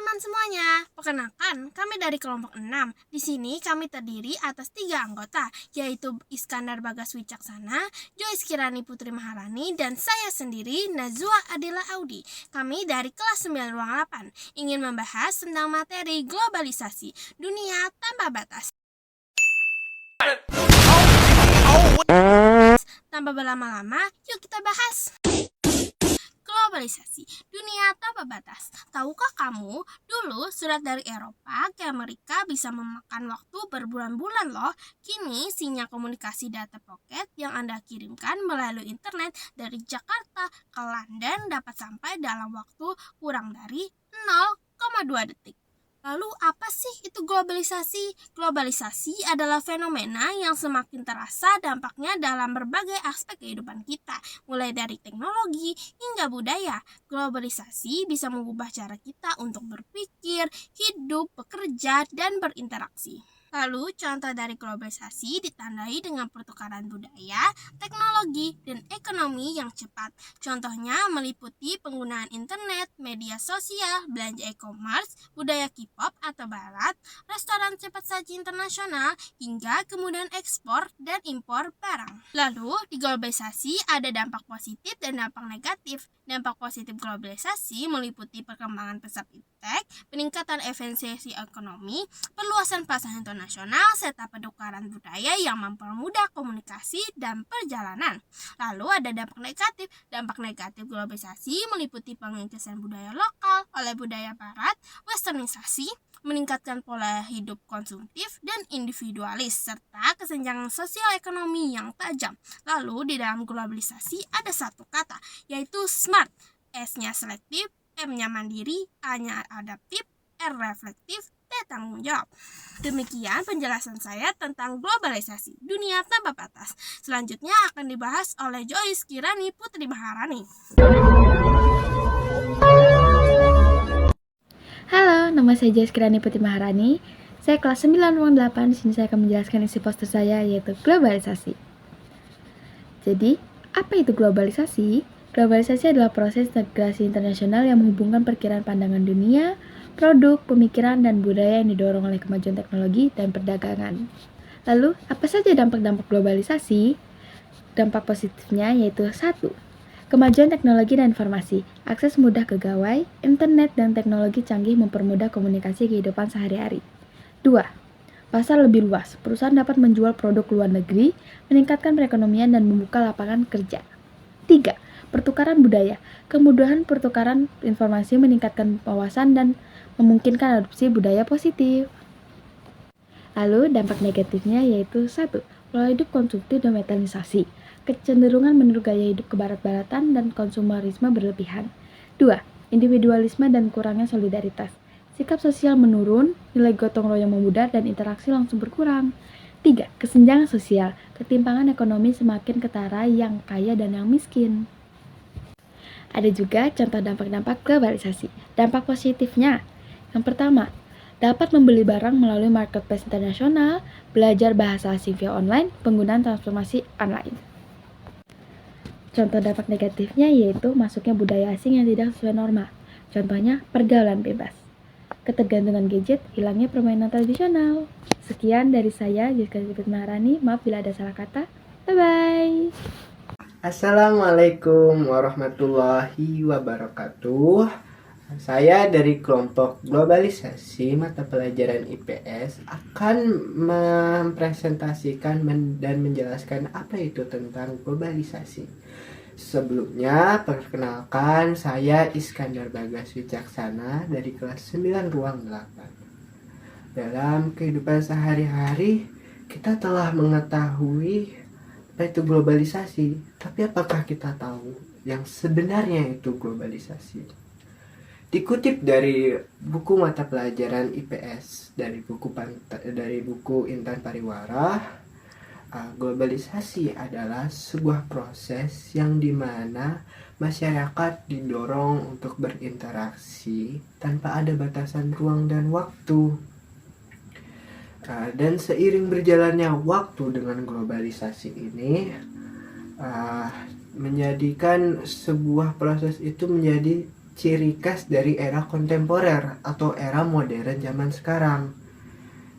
teman-teman semuanya, perkenalkan kami dari kelompok 6. Di sini kami terdiri atas 3 anggota, yaitu Iskandar Bagas Wicaksana, Joyce Kirani Putri Maharani, dan saya sendiri Nazwa Adila Audi. Kami dari kelas 9 ruang 8 ingin membahas tentang materi globalisasi dunia tanpa batas. Tanpa berlama-lama, yuk kita bahas. Globalisasi, dunia tanpa batas. Tahukah kamu, dulu surat dari Eropa ke Amerika bisa memakan waktu berbulan-bulan loh. Kini sinyal komunikasi data paket yang Anda kirimkan melalui internet dari Jakarta ke London dapat sampai dalam waktu kurang dari 0,2 detik. Lalu apa sih itu globalisasi? Globalisasi adalah fenomena yang semakin terasa dampaknya dalam berbagai aspek kehidupan kita, mulai dari teknologi hingga budaya. Globalisasi bisa mengubah cara kita untuk berpikir, hidup, bekerja, dan berinteraksi. Lalu contoh dari globalisasi ditandai dengan pertukaran budaya, teknologi, dan ekonomi yang cepat. Contohnya meliputi penggunaan internet, media sosial, belanja e-commerce, budaya K-pop atau barat, restoran cepat saji internasional, hingga kemudahan ekspor dan impor barang. Lalu di globalisasi ada dampak positif dan dampak negatif. Dampak positif globalisasi meliputi perkembangan pesat iptek, peningkatan efisiensi ekonomi, perluasan pasar internasional, serta pertukaran budaya yang mempermudah komunikasi dan perjalanan. Lalu ada dampak negatif. Dampak negatif globalisasi meliputi pengingkasan budaya lokal oleh budaya barat, westernisasi, meningkatkan pola hidup konsumtif dan individualis, serta kesenjangan sosial ekonomi yang tajam. Lalu di dalam globalisasi ada satu kata, yaitu smart. S-nya selektif, M-nya mandiri, A-nya adaptif, R reflektif, T tanggung jawab. Demikian penjelasan saya tentang globalisasi dunia tanpa batas. Selanjutnya akan dibahas oleh Joyce Kirani Putri Maharani. Halo, nama saya Joyce Kirani Putri Maharani. Saya kelas 9 ruang 8. Di sini saya akan menjelaskan isi poster saya, yaitu globalisasi. Jadi, apa itu globalisasi? Globalisasi adalah proses integrasi internasional yang menghubungkan perkiraan pandangan dunia, produk, pemikiran, dan budaya yang didorong oleh kemajuan teknologi dan perdagangan. Lalu, apa saja dampak-dampak globalisasi? Dampak positifnya yaitu 1. Kemajuan teknologi dan informasi, akses mudah ke gawai, internet, dan teknologi canggih mempermudah komunikasi kehidupan sehari-hari. 2. Pasar lebih luas, perusahaan dapat menjual produk luar negeri, meningkatkan perekonomian dan membuka lapangan kerja. 3. Pertukaran budaya, kemudahan pertukaran informasi meningkatkan wawasan dan memungkinkan adopsi budaya positif. Lalu dampak negatifnya yaitu 1. Pola hidup konsumtif dan metanisasi, kecenderungan menurut gaya hidup kebarat-baratan dan konsumerisme berlebihan. 2. Individualisme dan kurangnya solidaritas, sikap sosial menurun, nilai gotong royong memudar dan interaksi langsung berkurang. 3. Kesenjangan sosial, ketimpangan ekonomi semakin ketara yang kaya dan yang miskin. Ada juga contoh dampak-dampak globalisasi. Dampak positifnya, yang pertama, dapat membeli barang melalui marketplace internasional, belajar bahasa asing via online, penggunaan transformasi online. Contoh dampak negatifnya yaitu masuknya budaya asing yang tidak sesuai norma. Contohnya, pergaulan bebas. Ketergantungan gadget, hilangnya permainan tradisional. Sekian dari saya, Jessica Putri Maharani. Maaf bila ada salah kata. Bye-bye. Assalamualaikum warahmatullahi wabarakatuh. Saya dari kelompok globalisasi mata pelajaran IPS akan mempresentasikan dan menjelaskan apa itu tentang globalisasi. Sebelumnya, perkenalkan saya Iskandar Bagas Wicaksana dari kelas 9 ruang 8. Dalam kehidupan sehari-hari, kita telah mengetahui apa itu globalisasi, tapi apakah kita tahu yang sebenarnya itu globalisasi? Dikutip dari buku mata pelajaran IPS dari buku Intan Pariwara, globalisasi adalah sebuah proses yang dimana masyarakat didorong untuk berinteraksi tanpa ada batasan ruang dan waktu. Dan seiring berjalannya waktu dengan globalisasi ini menjadikan sebuah proses itu menjadi ciri khas dari era kontemporer atau era modern zaman sekarang.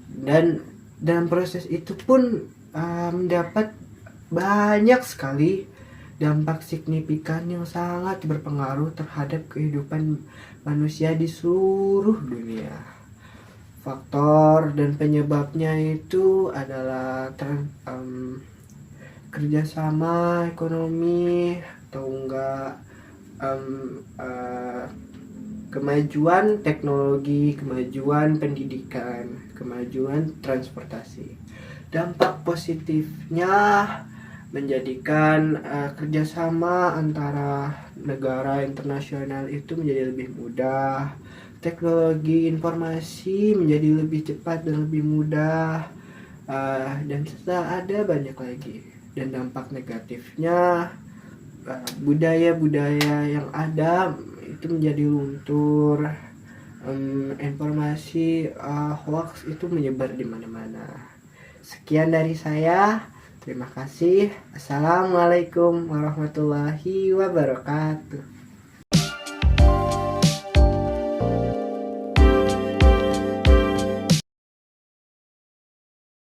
Dan dalam proses itu pun mendapat banyak sekali dampak signifikan yang sangat berpengaruh terhadap kehidupan manusia di seluruh dunia. Faktor dan penyebabnya itu adalah kerjasama ekonomi atau enggak kemajuan teknologi, kemajuan pendidikan, kemajuan transportasi. Dampak positifnya menjadikan kerjasama antara negara internasional itu menjadi lebih mudah, teknologi informasi menjadi lebih cepat dan lebih mudah, dan serta ada banyak lagi. Dan dampak negatifnya, budaya-budaya yang ada itu menjadi luntur, informasi hoax itu menyebar di mana-mana. Sekian dari saya. Terima kasih. Assalamualaikum warahmatullahi wabarakatuh.